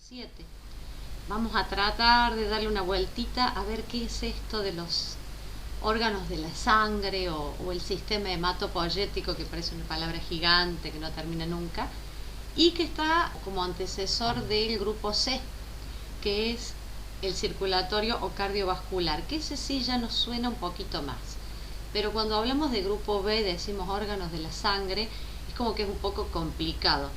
7. Vamos a tratar de darle una vueltita a ver qué es esto de los órganos de la sangre o el sistema hematopoyético, que parece una palabra gigante que no termina nunca, y que está como antecesor del grupo C, que es el circulatorio o cardiovascular, que ese sí ya nos suena un poquito más. Pero cuando hablamos de grupo B, decimos órganos de la sangre, es como que es un poco complicado.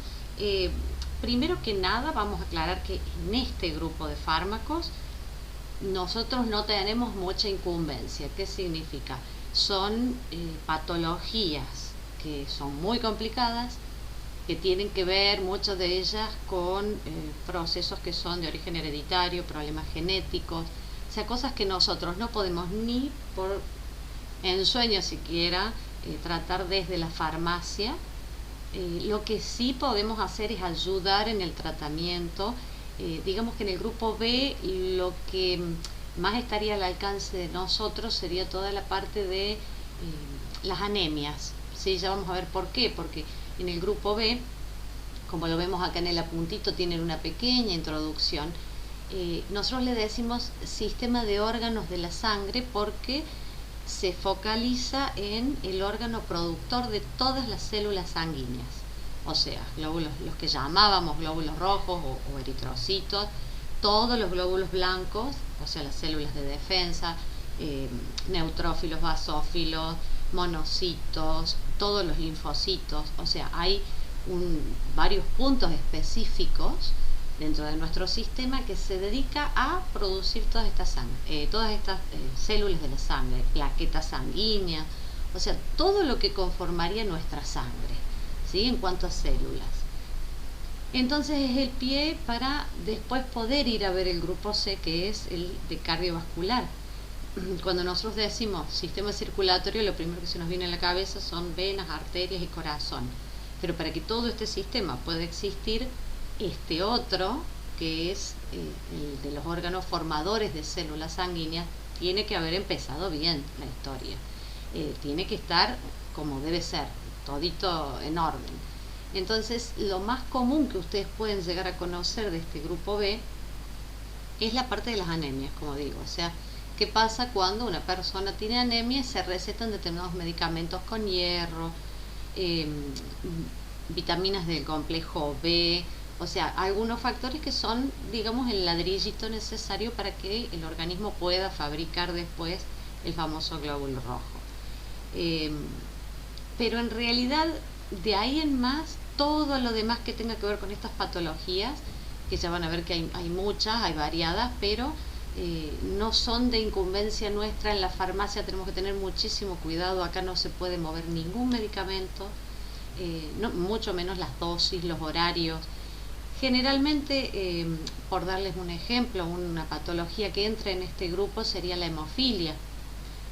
Primero que nada vamos a aclarar que en este grupo de fármacos nosotros no tenemos mucha incumbencia. ¿Qué significa? Son patologías que son muy complicadas, que tienen que ver muchas de ellas con procesos que son de origen hereditario, problemas genéticos, o sea, cosas que nosotros no podemos ni por ensueño siquiera tratar desde la farmacia. Lo que sí podemos hacer es ayudar en el tratamiento. Digamos que en el grupo B lo que más estaría al alcance de nosotros sería toda la parte de las anemias. ¿Sí? Ya vamos a ver por qué, porque en el grupo B, como lo vemos acá en el apuntito, tienen una pequeña introducción. Nosotros le decimos sistema de órganos de la sangre porque se focaliza en el órgano productor de todas las células sanguíneas, o sea, glóbulos, los que llamábamos glóbulos rojos o eritrocitos, todos los glóbulos blancos, o sea, las células de defensa, neutrófilos, basófilos, monocitos, todos los linfocitos, o sea, hay varios puntos específicos dentro de nuestro sistema que se dedica a producir todas estas células de la sangre, plaquetas sanguíneas, o sea, todo lo que conformaría nuestra sangre, ¿sí? En cuanto a células. Entonces es el pie para después poder ir a ver el grupo C, que es el de cardiovascular. Cuando nosotros decimos sistema circulatorio, lo primero que se nos viene a la cabeza son venas, arterias y corazón. Pero para que todo este sistema pueda existir, este otro, que es el de los órganos formadores de células sanguíneas, tiene que haber empezado bien la historia. Tiene que estar como debe ser, todito en orden. Entonces, lo más común que ustedes pueden llegar a conocer de este grupo B es la parte de las anemias, como digo. O sea, ¿qué pasa cuando una persona tiene anemia y se recetan determinados medicamentos con hierro, vitaminas del complejo B? O sea, algunos factores que son, digamos, el ladrillito necesario para que el organismo pueda fabricar después el famoso glóbulo rojo. Pero en realidad, de ahí en más, todo lo demás que tenga que ver con estas patologías, que ya van a ver que hay muchas, hay variadas, pero no son de incumbencia nuestra. En la farmacia tenemos que tener muchísimo cuidado. Acá no se puede mover ningún medicamento, mucho menos las dosis, los horarios. Generalmente, por darles un ejemplo, una patología que entra en este grupo sería la hemofilia,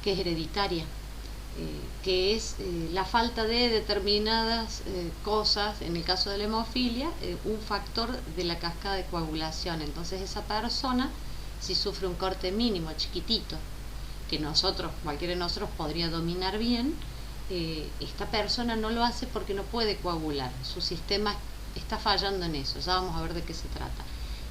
que es hereditaria, que es la falta de determinadas cosas, en el caso de la hemofilia, un factor de la cascada de coagulación. Entonces esa persona, si sufre un corte mínimo, chiquitito, que cualquiera de nosotros podría dominar bien, esta persona no lo hace porque no puede coagular, su sistema está fallando en eso. Ya vamos a ver de qué se trata.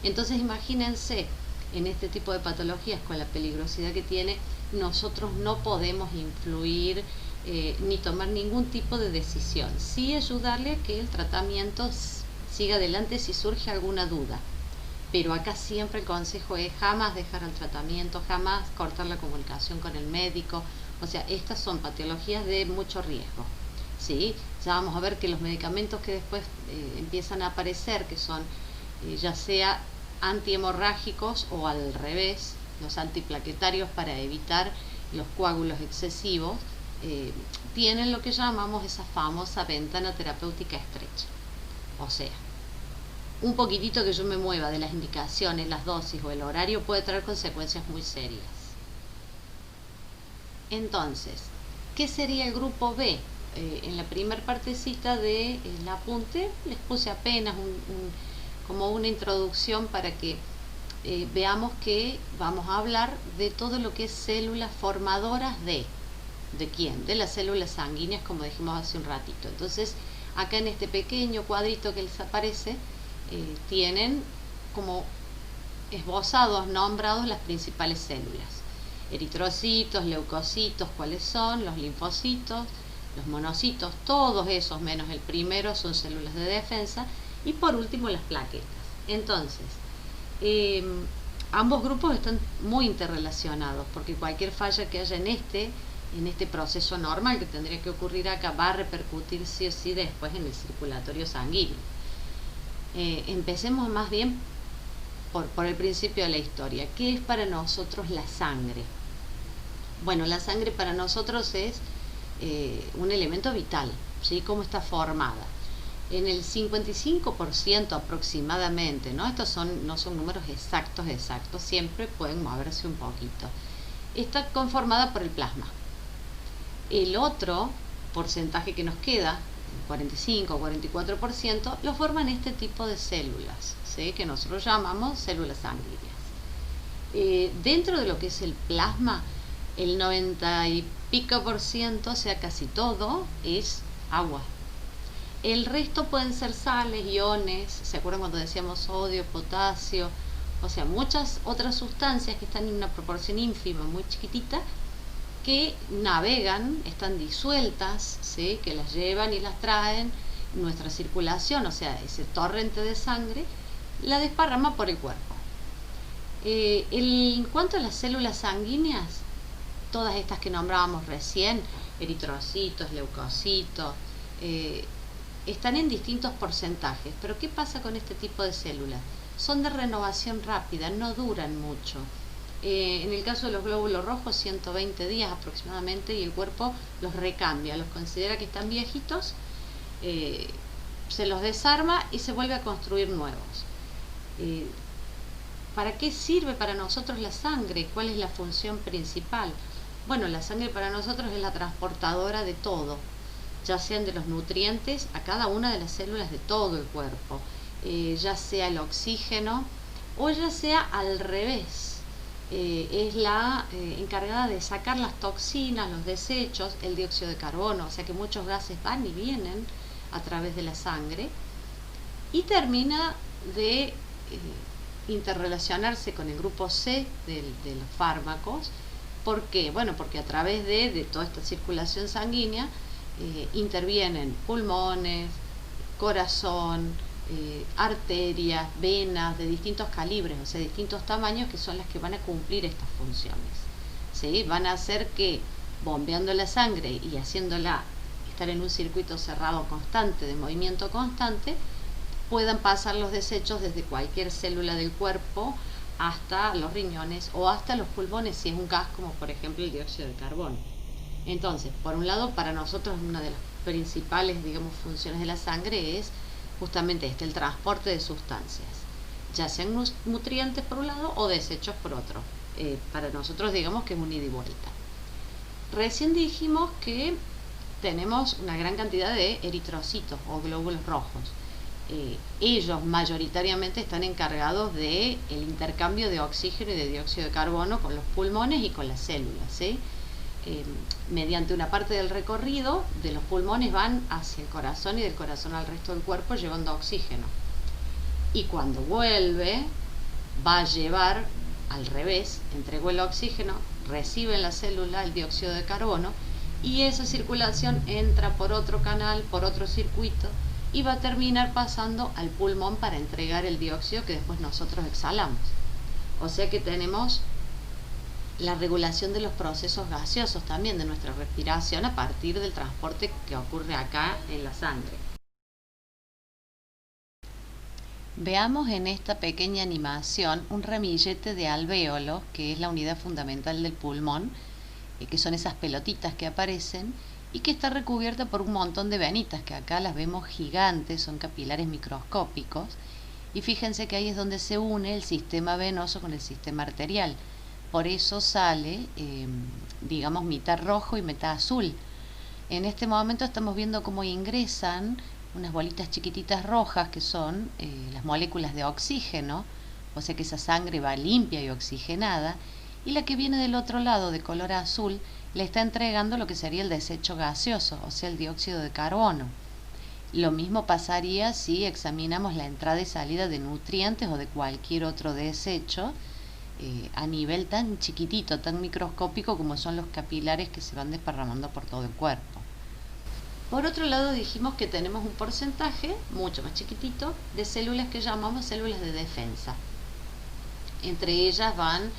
Entonces imagínense, en este tipo de patologías, con la peligrosidad que tiene, nosotros no podemos influir ni tomar ningún tipo de decisión. Sí ayudarle a que el tratamiento siga adelante si surge alguna duda. Pero acá siempre el consejo es jamás dejar el tratamiento, jamás cortar la comunicación con el médico. O sea, estas son patologías de mucho riesgo. ¿Sí? Ya vamos a ver que los medicamentos que después empiezan a aparecer, que son ya sea antihemorrágicos o al revés, los antiplaquetarios para evitar los coágulos excesivos, tienen lo que llamamos esa famosa ventana terapéutica estrecha. O sea, un poquitito que yo me mueva de las indicaciones, las dosis o el horario puede traer consecuencias muy serias. Entonces, ¿qué sería el grupo B? En la primera partecita del apunte les puse apenas como una introducción para que veamos que vamos a hablar de todo lo que es células formadoras ¿de quién? De las células sanguíneas, como dijimos hace un ratito. Entonces, acá en este pequeño cuadrito que les aparece, tienen como esbozados, nombrados las principales células. Eritrocitos, leucocitos, ¿cuáles son? Los linfocitos, los monocitos, todos esos menos el primero son células de defensa, y por último las plaquetas. Entonces, ambos grupos están muy interrelacionados, porque cualquier falla que haya en este proceso normal que tendría que ocurrir acá va a repercutir sí o sí después en el circulatorio sanguíneo. Empecemos más bien por el principio de la historia. ¿Qué es para nosotros la sangre? Bueno, la sangre para nosotros es un elemento vital, ¿sí? ¿Cómo está formada? En el 55% aproximadamente, ¿no? Estos no son números exactos, siempre pueden moverse un poquito. Está conformada por el plasma. El otro porcentaje que nos queda, 45 o 44%, lo forman este tipo de células, ¿sí? Que nosotros llamamos células sanguíneas. Dentro de lo que es el plasma, el 90 y pico por ciento, o sea casi todo, es agua. El resto pueden ser sales, iones, ¿se acuerdan cuando decíamos sodio, potasio? O sea, muchas otras sustancias que están en una proporción ínfima, muy chiquitita, que navegan, están disueltas, ¿sí? Que las llevan y las traen. Nuestra circulación, o sea, ese torrente de sangre, la desparrama por el cuerpo. En cuanto a las células sanguíneas, todas estas que nombrábamos recién, eritrocitos, leucocitos, están en distintos porcentajes. Pero ¿qué pasa con este tipo de células? Son de renovación rápida, no duran mucho. En el caso de los glóbulos rojos, 120 días aproximadamente, y el cuerpo los recambia, los considera que están viejitos, se los desarma y se vuelve a construir nuevos. ¿Para qué sirve para nosotros la sangre? ¿Cuál es la función principal? Bueno, la sangre para nosotros es la transportadora de todo, ya sean de los nutrientes a cada una de las células de todo el cuerpo, ya sea el oxígeno o ya sea al revés. Es la encargada de sacar las toxinas, los desechos, el dióxido de carbono, o sea que muchos gases van y vienen a través de la sangre, y termina de interrelacionarse con el grupo C de los fármacos. ¿Por qué? Bueno, porque a través de toda esta circulación sanguínea intervienen pulmones, corazón, arterias, venas de distintos calibres, o sea, distintos tamaños, que son las que van a cumplir estas funciones, ¿sí? Van a hacer que, bombeando la sangre y haciéndola estar en un circuito cerrado constante, de movimiento constante, puedan pasar los desechos desde cualquier célula del cuerpo hasta los riñones o hasta los pulmones, si es un gas como por ejemplo el dióxido de carbono. Entonces, por un lado, para nosotros una de las principales, digamos, funciones de la sangre es justamente el transporte de sustancias, ya sean nutrientes por un lado o desechos por otro. Para nosotros, digamos que es un ida y vuelta. Recién dijimos que tenemos una gran cantidad de eritrocitos o glóbulos rojos. Ellos mayoritariamente están encargados del intercambio de oxígeno y de dióxido de carbono con los pulmones y con las células, ¿sí? Mediante una parte del recorrido de los pulmones van hacia el corazón y del corazón al resto del cuerpo llevando oxígeno, y cuando vuelve va a llevar al revés, entregó el oxígeno, recibe en la célula el dióxido de carbono, y esa circulación entra por otro canal, por otro circuito, y va a terminar pasando al pulmón para entregar el dióxido que después nosotros exhalamos. O sea que tenemos la regulación de los procesos gaseosos también de nuestra respiración a partir del transporte que ocurre acá en la sangre. Veamos en esta pequeña animación un ramillete de alvéolos, que es la unidad fundamental del pulmón, que son esas pelotitas que aparecen, y que está recubierta por un montón de venitas, que acá las vemos gigantes, son capilares microscópicos, y fíjense que ahí es donde se une el sistema venoso con el sistema arterial. Por eso sale, digamos, mitad rojo y mitad azul. En este momento estamos viendo cómo ingresan unas bolitas chiquititas rojas, que son las moléculas de oxígeno, o sea que esa sangre va limpia y oxigenada, y la que viene del otro lado, de color azul, le está entregando lo que sería el desecho gaseoso, o sea el dióxido de carbono. Lo mismo pasaría si examinamos la entrada y salida de nutrientes o de cualquier otro desecho a nivel tan chiquitito, tan microscópico como son los capilares que se van desparramando por todo el cuerpo. Por otro lado, dijimos que tenemos un porcentaje mucho más chiquitito de células que llamamos células de defensa. Entre ellas van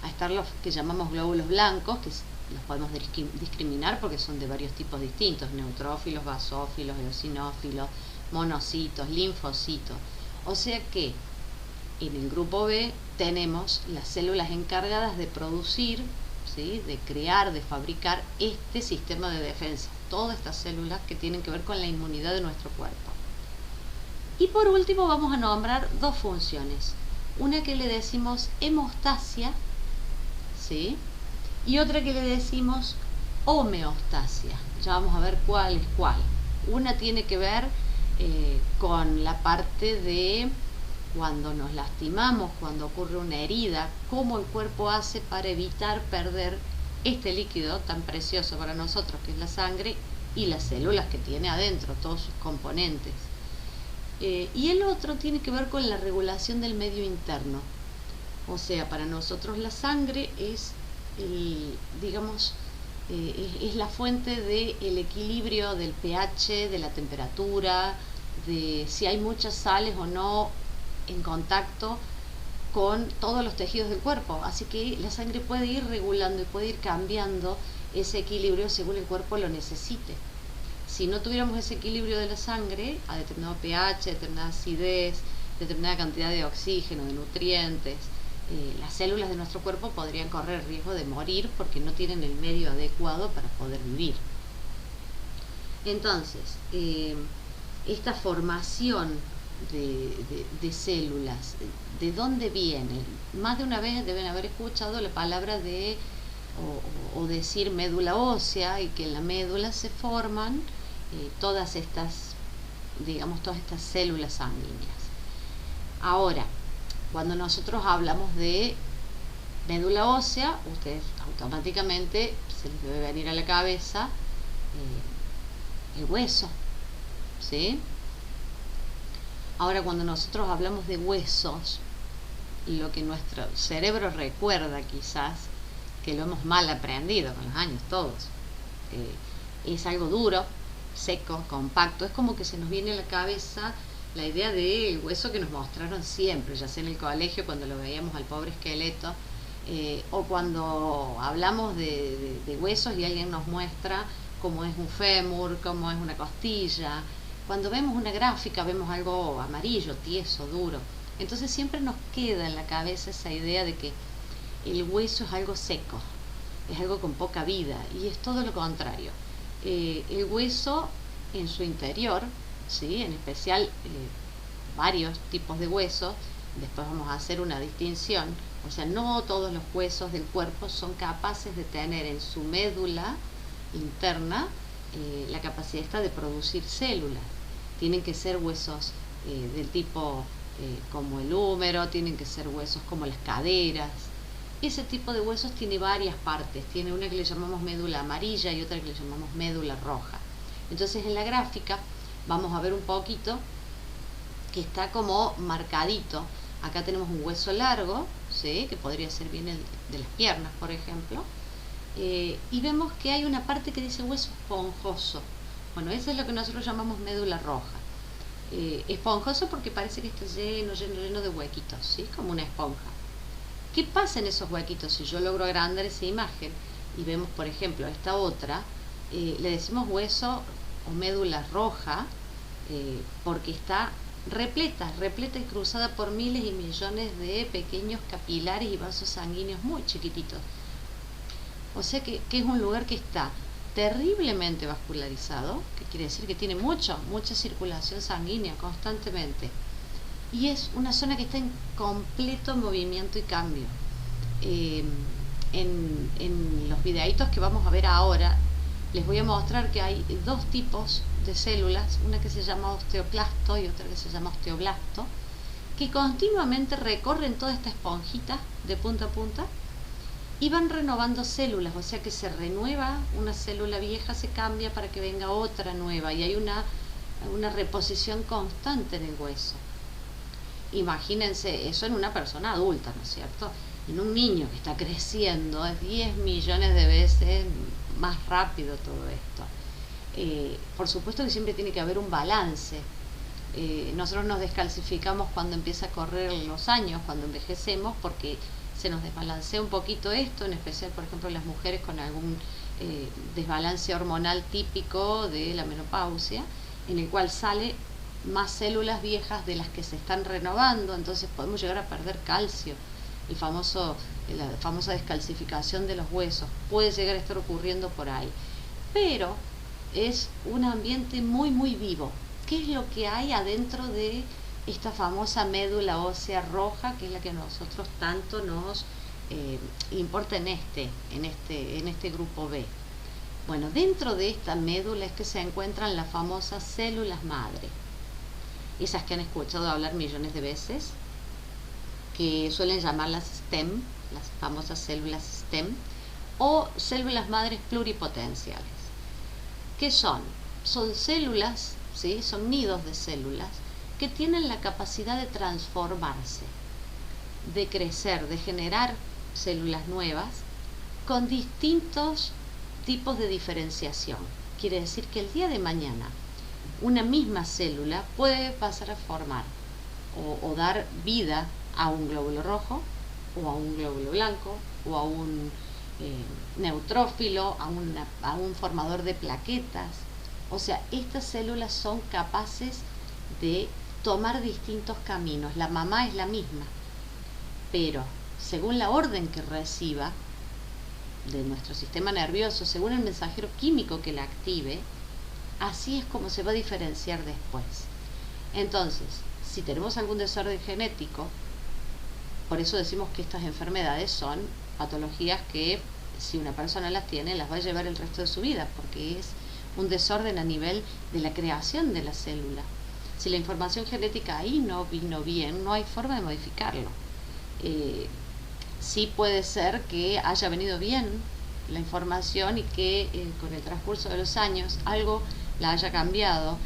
a estar los que llamamos glóbulos blancos, que los podemos discriminar porque son de varios tipos distintos: neutrófilos, basófilos, eosinófilos, monocitos, linfocitos. O sea que en el grupo B tenemos las células encargadas de producir, ¿sí?, de crear, de fabricar este sistema de defensa, todas estas células que tienen que ver con la inmunidad de nuestro cuerpo. Y por último vamos a nombrar dos funciones, una que le decimos hemostasia, ¿sí?, y otra que le decimos homeostasia. Ya vamos a ver cuál es cuál. Una tiene que ver con la parte de cuando nos lastimamos, cuando ocurre una herida, cómo el cuerpo hace para evitar perder este líquido tan precioso para nosotros que es la sangre y las células que tiene adentro, todos sus componentes. Y el otro tiene que ver con la regulación del medio interno. O sea, para nosotros la sangre es es la fuente del equilibrio del pH, de la temperatura, de si hay muchas sales o no en contacto con todos los tejidos del cuerpo. Así que la sangre puede ir regulando y puede ir cambiando ese equilibrio según el cuerpo lo necesite. Si no tuviéramos ese equilibrio de la sangre a determinado pH, determinada acidez, determinada cantidad de oxígeno, de nutrientes, las células de nuestro cuerpo podrían correr el riesgo de morir porque no tienen el medio adecuado para poder vivir. Entonces, esta formación de células, ¿de dónde viene? Más de una vez deben haber escuchado la palabra o decir médula ósea, y que en la médula se forman todas estas células sanguíneas. Ahora, cuando nosotros hablamos de médula ósea, ustedes automáticamente se les debe venir a la cabeza el hueso, ¿sí? Ahora, cuando nosotros hablamos de huesos, lo que nuestro cerebro recuerda quizás, que lo hemos mal aprendido con los años todos, es algo duro, seco, compacto. Es como que se nos viene a la cabeza la idea del hueso que nos mostraron siempre, ya sea en el colegio cuando lo veíamos al pobre esqueleto, o cuando hablamos de huesos y alguien nos muestra cómo es un fémur, cómo es una costilla. Cuando vemos una gráfica vemos algo amarillo, tieso, duro. Entonces siempre nos queda en la cabeza esa idea de que el hueso es algo seco, es algo con poca vida, y es todo lo contrario. El hueso en su interior, ¿sí?, en especial varios tipos de huesos, después vamos a hacer una distinción, o sea, no todos los huesos del cuerpo son capaces de tener en su médula interna la capacidad esta de producir células. Tienen que ser huesos del tipo como el húmero, tienen que ser huesos como las caderas. Ese tipo de huesos tiene varias partes, tiene una que le llamamos médula amarilla y otra que le llamamos médula roja. Entonces en la gráfica vamos a ver un poquito que está como marcadito. Acá tenemos un hueso largo, ¿sí?, que podría ser bien el de las piernas, por ejemplo, y vemos que hay una parte que dice hueso esponjoso. Bueno, eso es lo que nosotros llamamos médula roja. Esponjoso porque parece que está lleno de huequitos, ¿sí?, como una esponja. ¿Qué pasa en esos huequitos? Si yo logro agrandar esa imagen y vemos, por ejemplo, esta otra, le decimos hueso o médula roja porque está repleta y cruzada por miles y millones de pequeños capilares y vasos sanguíneos muy chiquititos. O sea que es un lugar que está terriblemente vascularizado, que quiere decir que tiene mucha circulación sanguínea constantemente. Y es una zona que está en completo movimiento y cambio. En los videitos que vamos a ver ahora, les voy a mostrar que hay dos tipos de células, una que se llama osteoclasto y otra que se llama osteoblasto, que continuamente recorren toda esta esponjita de punta a punta y van renovando células, o sea que se renueva una célula vieja, se cambia para que venga otra nueva, y hay una una reposición constante en el hueso. Imagínense eso en una persona adulta, ¿no es cierto? En un niño que está creciendo es 10 millones de veces más rápido todo esto. Por supuesto que siempre tiene que haber un balance. Nosotros nos descalcificamos cuando empieza a correr los años, cuando envejecemos, porque se nos desbalancea un poquito esto, en especial, por ejemplo, las mujeres con algún desbalance hormonal típico de la menopausia, en el cual sale más células viejas de las que se están renovando, entonces podemos llegar a perder calcio. La famosa descalcificación de los huesos puede llegar a estar ocurriendo por ahí, pero es un ambiente muy muy vivo. ¿Qué es lo que hay adentro de esta famosa médula ósea roja, que es la que a nosotros tanto nos importa en este grupo B? Bueno, dentro de esta médula es que se encuentran las famosas células madre, esas que han escuchado hablar millones de veces, que suelen llamarlas STEM, las famosas células STEM, o células madres pluripotenciales. ¿Qué son? Son células, ¿sí? Son nidos de células que tienen la capacidad de transformarse, de crecer, de generar células nuevas con distintos tipos de diferenciación. Quiere decir que el día de mañana una misma célula puede pasar a formar o dar vida a un glóbulo rojo, o a un glóbulo blanco, o a un neutrófilo, a un formador de plaquetas. O sea, estas células son capaces de tomar distintos caminos. La mamá es la misma, pero según la orden que reciba de nuestro sistema nervioso, según el mensajero químico que la active, así es como se va a diferenciar después. Entonces, si tenemos algún desorden genético, por eso decimos que estas enfermedades son patologías que, si una persona las tiene, las va a llevar el resto de su vida, porque es un desorden a nivel de la creación de la célula. Si la información genética ahí no vino bien, no hay forma de modificarlo. Sí puede ser que haya venido bien la información y que con el transcurso de los años algo la haya cambiado,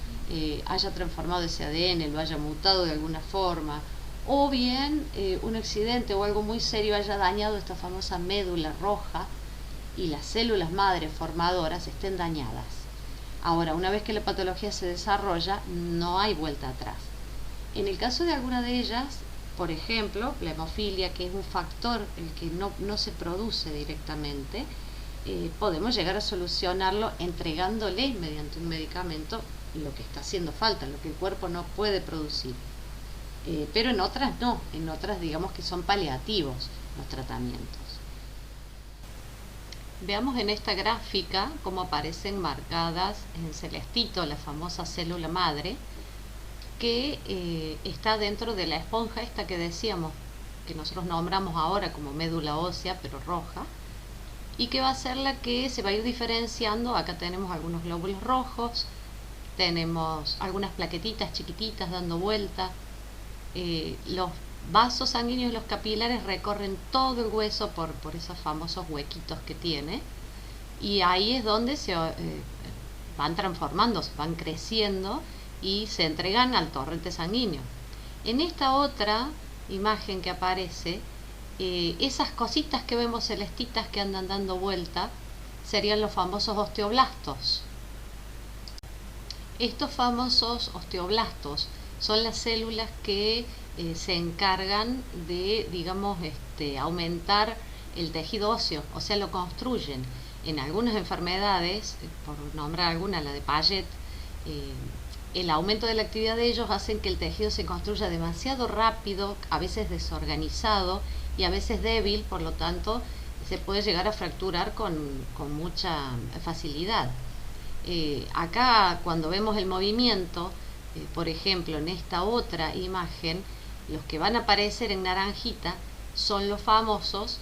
haya transformado ese ADN, lo haya mutado de alguna forma, o bien un accidente o algo muy serio haya dañado esta famosa médula roja y las células madre formadoras estén dañadas. Ahora, una vez que la patología se desarrolla, no hay vuelta atrás. En el caso de alguna de ellas, por ejemplo, la hemofilia, que es un factor el que no se produce directamente, podemos llegar a solucionarlo entregándole mediante un medicamento lo que está haciendo falta, lo que el cuerpo no puede producir. Pero en otras no, en otras digamos que son paliativos los tratamientos. Veamos en esta gráfica cómo aparecen marcadas en celestito la famosa célula madre, que está dentro de la esponja esta que decíamos, que nosotros nombramos ahora como médula ósea, pero roja, y que va a ser la que se va a ir diferenciando. Acá tenemos algunos glóbulos rojos, tenemos algunas plaquetitas chiquititas dando vuelta. Los vasos sanguíneos y los capilares recorren todo el hueso por esos famosos huequitos que tiene, y ahí es donde se van transformando, van creciendo y se entregan al torrente sanguíneo. En esta otra imagen que aparece, esas cositas que vemos celestitas que andan dando vuelta serían los famosos osteoblastos. Estos famosos osteoblastos son las células que se encargan de, digamos, aumentar el tejido óseo, o sea, lo construyen. En algunas enfermedades, por nombrar alguna, la de Paget, el aumento de la actividad de ellos hacen que el tejido se construya demasiado rápido, a veces desorganizado y a veces débil, por lo tanto se puede llegar a fracturar con mucha facilidad. Acá cuando vemos el movimiento, por ejemplo en esta otra imagen, los que van a aparecer en naranjita son los famosos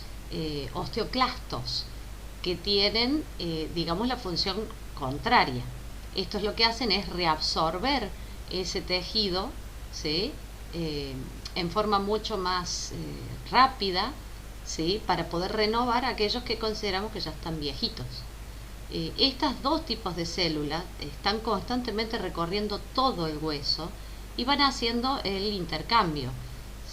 osteoclastos, que tienen digamos la función contraria. Estos lo que hacen es reabsorber ese tejido, ¿sí? En forma mucho más rápida, ¿sí? Para poder renovar a aquellos que consideramos que ya están viejitos. Estas dos tipos de células están constantemente recorriendo todo el hueso y van haciendo el intercambio.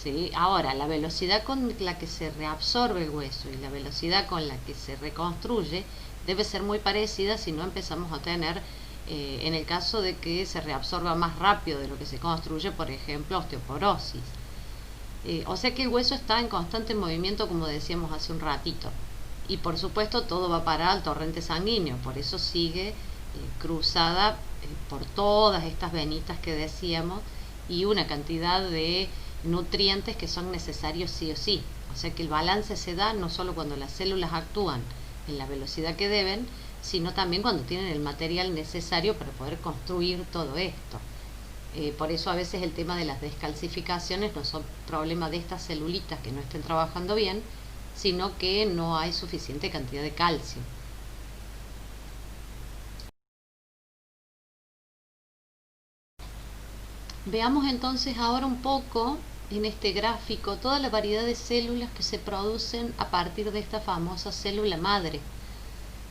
¿Sí? Ahora, la velocidad con la que se reabsorbe el hueso y la velocidad con la que se reconstruye debe ser muy parecida, si no empezamos a tener, en el caso de que se reabsorba más rápido de lo que se construye, por ejemplo, osteoporosis. O sea que el hueso está en constante movimiento, como decíamos hace un ratito. Y por supuesto todo va a parar al torrente sanguíneo, por eso sigue cruzada por todas estas venitas que decíamos y una cantidad de nutrientes que son necesarios sí o sí. O sea que el balance se da no solo cuando las células actúan en la velocidad que deben, sino también cuando tienen el material necesario para poder construir todo esto. Por eso a veces el tema de las descalcificaciones no son problema de estas celulitas que no estén trabajando bien, sino que no hay suficiente cantidad de calcio. Veamos entonces ahora un poco en este gráfico toda la variedad de células que se producen a partir de esta famosa célula madre,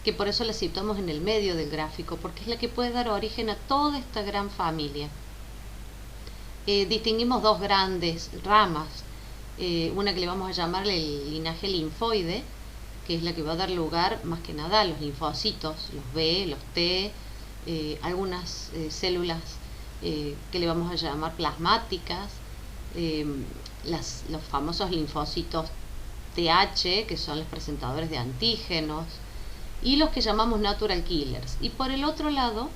que por eso la situamos en el medio del gráfico, porque es la que puede dar origen a toda esta gran familia. Distinguimos dos grandes ramas, una que le vamos a llamar el linaje linfoide, que es la que va a dar lugar más que nada a los linfocitos, los B, los T, algunas células que le vamos a llamar plasmáticas, los famosos linfocitos TH, que son los presentadores de antígenos, y los que llamamos natural killers. Y por el otro lado,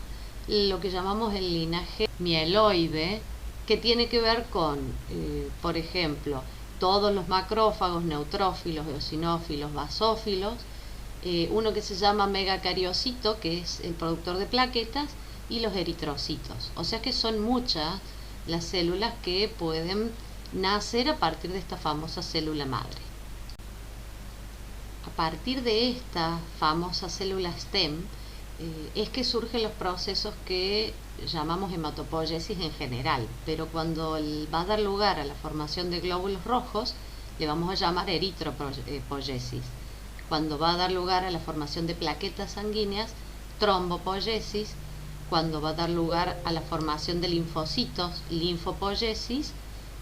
lo que llamamos el linaje mieloide, que tiene que ver con, por ejemplo, todos los macrófagos, neutrófilos, eosinófilos, basófilos, uno que se llama megacariocito, que es el productor de plaquetas, y los eritrocitos. O sea que son muchas las células que pueden nacer a partir de esta famosa célula madre. A partir de esta famosa célula stem es que surgen los procesos que llamamos hematopoiesis en general, pero cuando va a dar lugar a la formación de glóbulos rojos le vamos a llamar eritropoiesis. Cuando va a dar lugar a la formación de plaquetas sanguíneas, trombopoiesis. Cuando va a dar lugar a la formación de linfocitos, linfopoiesis.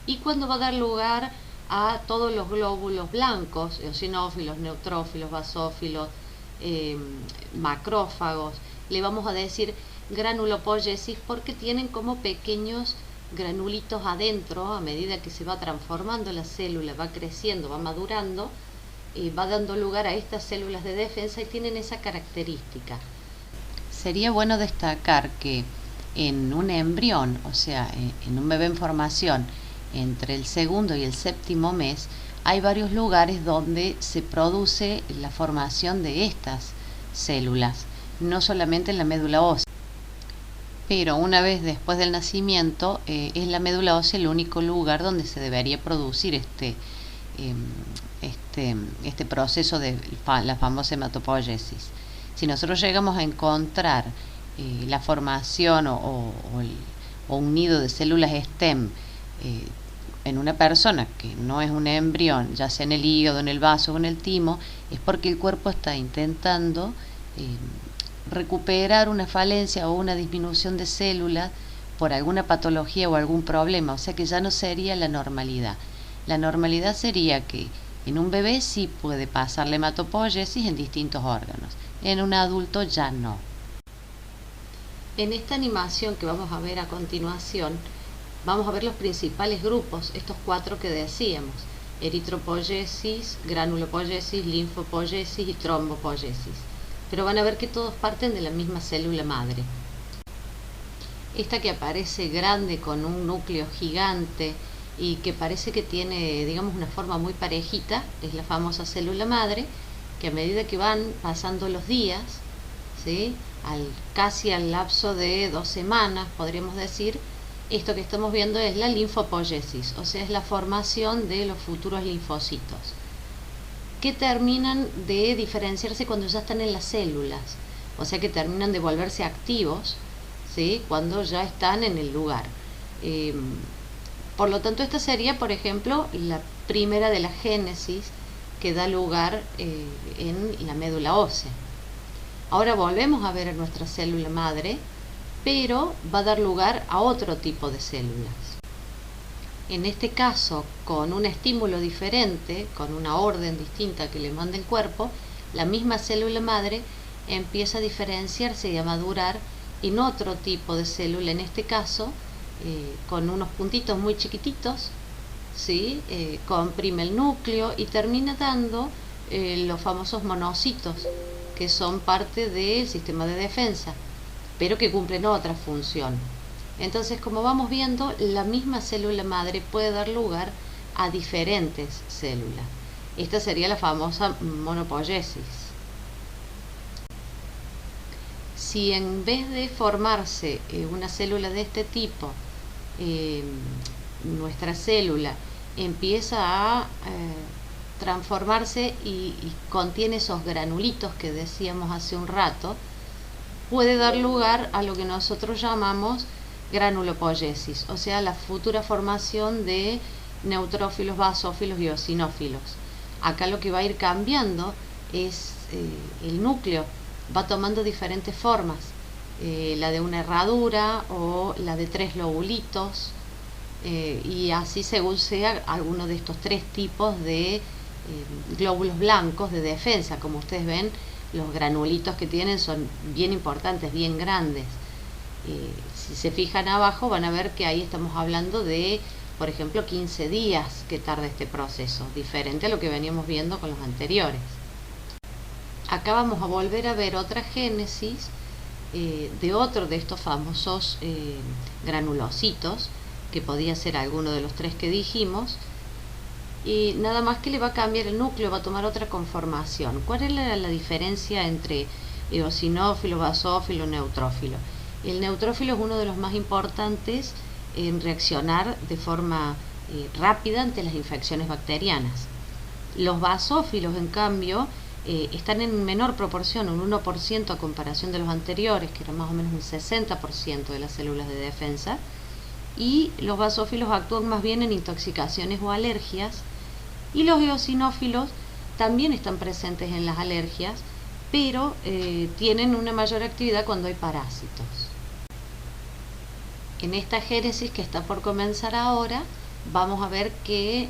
Y cuando va a dar lugar a todos los glóbulos blancos, eosinófilos, neutrófilos, basófilos, macrófagos, le vamos a decir granulopoiesis porque tienen como pequeños granulitos adentro. A medida que se va transformando la célula, va creciendo, va madurando, va dando lugar a estas células de defensa y tienen esa característica. Sería bueno destacar que en un embrión, o sea, en un bebé en formación, entre el segundo y el séptimo mes, hay varios lugares donde se produce la formación de estas células, no solamente en la médula ósea. Pero una vez después del nacimiento, es la médula ósea el único lugar donde se debería producir este proceso de la famosa hematopoiesis. Si nosotros llegamos a encontrar la formación o un nido de células stem en una persona que no es un embrión, ya sea en el hígado, en el vaso o en el timo, es porque el cuerpo está intentando recuperar una falencia o una disminución de células por alguna patología o algún problema, o sea que ya no sería la normalidad. La normalidad sería que en un bebé sí puede pasar la hematopoiesis en distintos órganos, en un adulto ya no. En esta animación que vamos a ver a continuación, vamos a ver los principales grupos, estos cuatro que decíamos: eritropoiesis, granulopoiesis, linfopoiesis y trombopoiesis. Pero van a ver que todos parten de la misma célula madre. Esta que aparece grande con un núcleo gigante y que parece que tiene, digamos, una forma muy parejita, es la famosa célula madre, que a medida que van pasando los días, ¿sí?, casi al lapso de 2 semanas, podríamos decir, esto que estamos viendo es la linfopoiesis, o sea, es la formación de los futuros linfocitos, que terminan de diferenciarse cuando ya están en las células, o sea que terminan de volverse activos, ¿sí?, cuando ya están en el lugar. Por lo tanto, esta sería, por ejemplo, la primera de la génesis que da lugar en la médula ósea. Ahora volvemos a ver a nuestra célula madre, pero va a dar lugar a otro tipo de células. En este caso, con un estímulo diferente, con una orden distinta que le manda el cuerpo, la misma célula madre empieza a diferenciarse y a madurar en otro tipo de célula, en este caso, con unos puntitos muy chiquititos, ¿sí? Comprime el núcleo y termina dando los famosos monocitos, que son parte del sistema de defensa, pero que cumplen otra función. Entonces, como vamos viendo, la misma célula madre puede dar lugar a diferentes células. Esta sería la famosa monopoiesis. Si en vez de formarse una célula de este tipo, nuestra célula empieza a transformarse y contiene esos granulitos que decíamos hace un rato, puede dar lugar a lo que nosotros llamamos granulopoiesis, o sea, la futura formación de neutrófilos, basófilos y eosinófilos. Acá lo que va a ir cambiando es el núcleo, va tomando diferentes formas, la de una herradura o la de 3 lobulitos, y así según sea alguno de estos 3 tipos de glóbulos blancos de defensa. Como ustedes ven, los granulitos que tienen son bien importantes, bien grandes. Si se fijan abajo van a ver que ahí estamos hablando de, por ejemplo, 15 días que tarda este proceso, diferente a lo que veníamos viendo con los anteriores. Acá vamos a volver a ver otra génesis de otro de estos famosos granulocitos, que podía ser alguno de los 3 que dijimos, y nada más que le va a cambiar el núcleo, va a tomar otra conformación. ¿Cuál era la diferencia entre eosinófilo, basófilo, neutrófilo? El neutrófilo es uno de los más importantes en reaccionar de forma rápida ante las infecciones bacterianas. Los basófilos, en cambio, están en menor proporción, un 1% a comparación de los anteriores, que era más o menos un 60% de las células de defensa, y los basófilos actúan más bien en intoxicaciones o alergias, y los eosinófilos también están presentes en las alergias, pero tienen una mayor actividad cuando hay parásitos. En esta génesis que está por comenzar ahora, vamos a ver que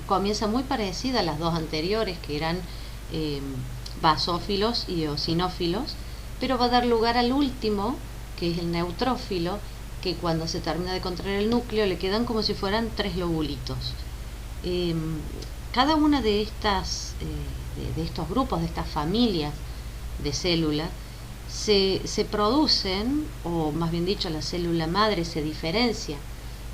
comienza muy parecida a las dos anteriores, que eran basófilos y eosinófilos, pero va a dar lugar al último, que es el neutrófilo, que cuando se termina de contraer el núcleo le quedan como si fueran 3 lobulitos. Cada una de estas de estos grupos, de estas familias de células, se producen, o más bien dicho, la célula madre se diferencia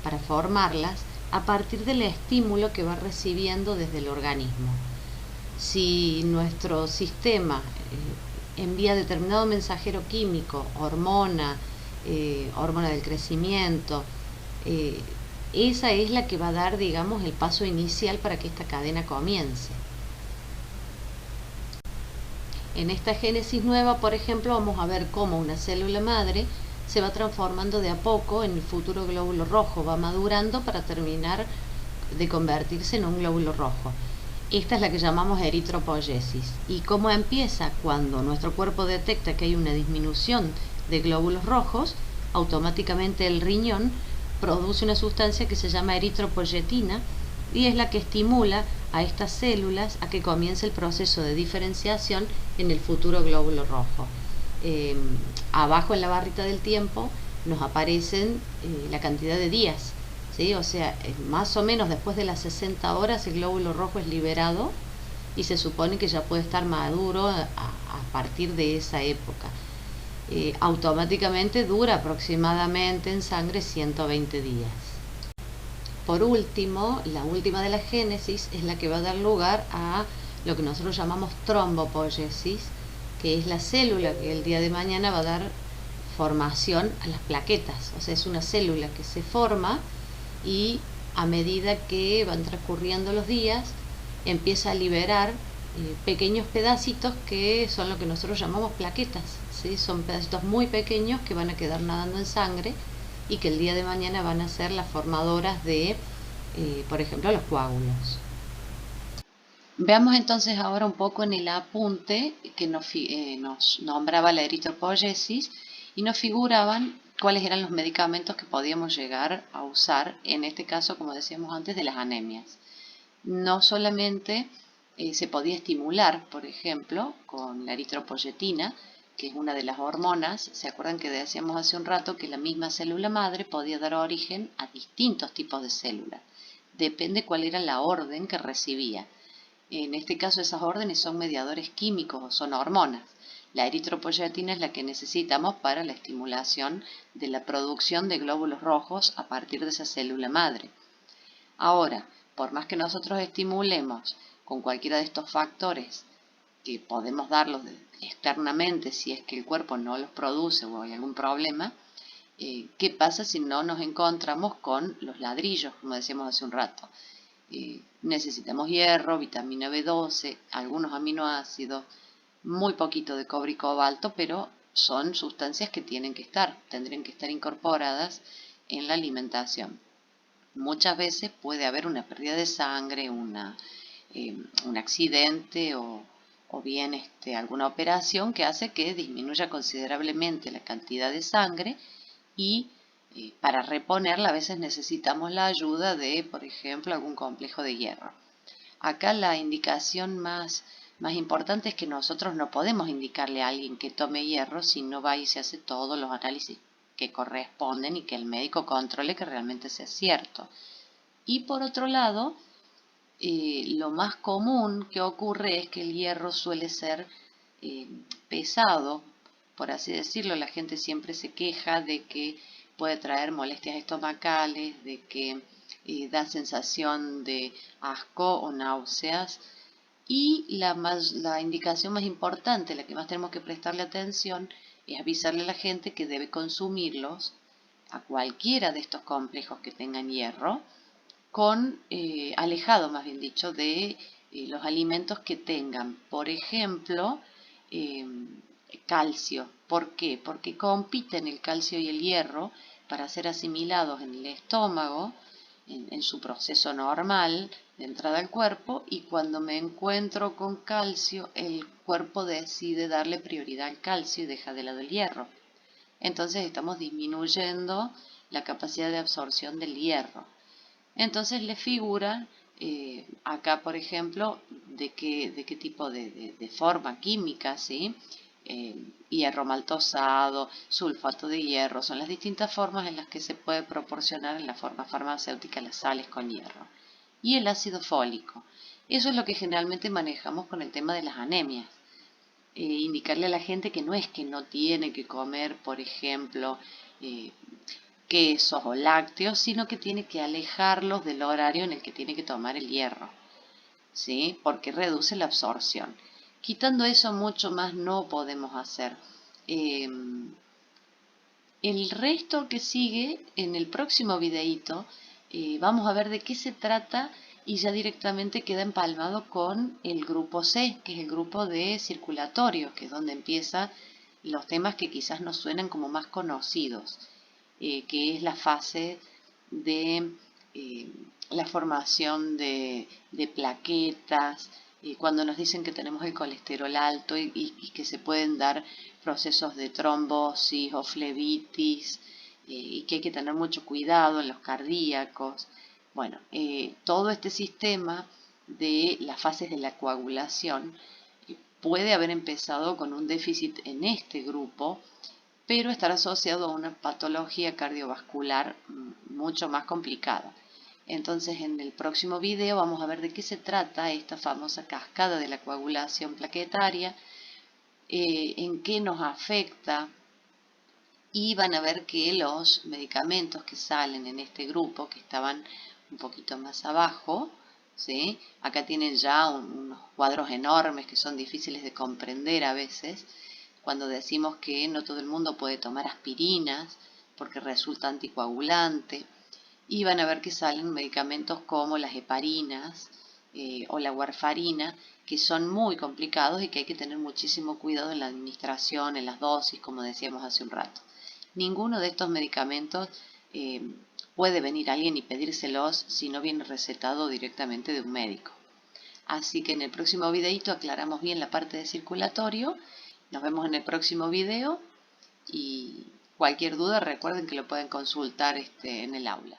para formarlas a partir del estímulo que va recibiendo desde el organismo. Si nuestro sistema envía determinado mensajero químico, hormona del crecimiento, esa es la que va a dar, digamos, el paso inicial para que esta cadena comience. En esta génesis nueva, por ejemplo, vamos a ver cómo una célula madre se va transformando de a poco en el futuro glóbulo rojo, va madurando para terminar de convertirse en un glóbulo rojo. Esta es la que llamamos eritropoiesis. ¿Y cómo empieza? Cuando nuestro cuerpo detecta que hay una disminución de glóbulos rojos, automáticamente el riñón produce una sustancia que se llama eritropoyetina, y es la que estimula a estas células a que comience el proceso de diferenciación en el futuro glóbulo rojo. Abajo en la barrita del tiempo nos aparecen la cantidad de días, ¿sí? O sea, más o menos después de las 60 horas el glóbulo rojo es liberado y se supone que ya puede estar maduro a partir de esa época. Automáticamente dura aproximadamente en sangre 120 días. Por último, la última de las génesis es la que va a dar lugar a lo que nosotros llamamos trombopoiesis, que es la célula que el día de mañana va a dar formación a las plaquetas. O sea, es una célula que se forma y a medida que van transcurriendo los días empieza a liberar pequeños pedacitos que son lo que nosotros llamamos plaquetas, ¿sí? Son pedacitos muy pequeños que van a quedar nadando en sangre y que el día de mañana van a ser las formadoras de, por ejemplo, los coágulos. Veamos entonces ahora un poco en el apunte que nos nombraba la eritropoyesis y nos figuraban cuáles eran los medicamentos que podíamos llegar a usar, en este caso, como decíamos antes, de las anemias. No solamente se podía estimular, por ejemplo, con la eritropoyetina, que es una de las hormonas. ¿Se acuerdan que decíamos hace un rato que la misma célula madre podía dar origen a distintos tipos de células? Depende cuál era la orden que recibía. En este caso esas órdenes son mediadores químicos o son hormonas. La eritropoyetina es la que necesitamos para la estimulación de la producción de glóbulos rojos a partir de esa célula madre. Ahora, por más que nosotros estimulemos con cualquiera de estos factores, que podemos darlos externamente si es que el cuerpo no los produce o hay algún problema, ¿qué pasa si no nos encontramos con los ladrillos, como decíamos hace un rato? Necesitamos hierro, vitamina B12, algunos aminoácidos, muy poquito de cobre y cobalto, pero son sustancias que tendrían que estar incorporadas en la alimentación. Muchas veces puede haber una pérdida de sangre, un accidente o bien alguna operación que hace que disminuya considerablemente la cantidad de sangre y para reponerla a veces necesitamos la ayuda de, por ejemplo, algún complejo de hierro. Acá la indicación más importante es que nosotros no podemos indicarle a alguien que tome hierro si no va y se hace todos los análisis que corresponden y que el médico controle que realmente sea cierto. Y por otro lado, lo más común que ocurre es que el hierro suele ser eh, pesado, por así decirlo. La gente siempre se queja de que puede traer molestias estomacales, de que da sensación de asco o náuseas. Y la indicación más importante, la que más tenemos que prestarle atención, es avisarle a la gente que debe consumirlos a cualquiera de estos complejos que tengan hierro, alejado más bien dicho, de los alimentos que tengan, por ejemplo, eh, calcio. ¿Por qué? Porque compiten el calcio y el hierro para ser asimilados en el estómago, en su proceso normal de entrada al cuerpo, y cuando me encuentro con calcio, el cuerpo decide darle prioridad al calcio y deja de lado el hierro. Entonces estamos disminuyendo la capacidad de absorción del hierro. Entonces le figura acá, por ejemplo, de qué tipo de forma química, ¿sí? Hierro maltosado, sulfato de hierro, son las distintas formas en las que se puede proporcionar en la forma farmacéutica las sales con hierro. Y el ácido fólico. Eso es lo que generalmente manejamos con el tema de las anemias. Indicarle a la gente que no es que no tiene que comer, por ejemplo, eh, quesos o lácteos, sino que tiene que alejarlos del horario en el que tiene que tomar el hierro, ¿sí? Porque reduce la absorción. Quitando eso, mucho más no podemos hacer. Eh, el resto que sigue, en el próximo videíto, vamos a ver de qué se trata y ya directamente queda empalmado con el grupo C, que es el grupo de circulatorio, que es donde empiezan los temas que quizás nos suenan como más conocidos, que es la fase de la formación de plaquetas, cuando nos dicen que tenemos el colesterol alto y que se pueden dar procesos de trombosis o flebitis, y que hay que tener mucho cuidado en los cardíacos. Bueno, todo este sistema de las fases de la coagulación puede haber empezado con un déficit en este grupo, pero estar asociado a una patología cardiovascular mucho más complicada. Entonces, en el próximo video vamos a ver de qué se trata esta famosa cascada de la coagulación plaquetaria, en qué nos afecta, y van a ver que los medicamentos que salen en este grupo, que estaban un poquito más abajo, ¿sí? Acá tienen ya unos cuadros enormes que son difíciles de comprender a veces, cuando decimos que no todo el mundo puede tomar aspirinas porque resulta anticoagulante, y van a ver que salen medicamentos como las heparinas o la warfarina, que son muy complicados y que hay que tener muchísimo cuidado en la administración, en las dosis, como decíamos hace un rato. Ninguno de estos medicamentos puede venir alguien y pedírselos si no viene recetado directamente de un médico. Así que en el próximo videito aclaramos bien la parte de circulatorio. Nos vemos en el próximo video y cualquier duda recuerden que lo pueden consultar en el aula.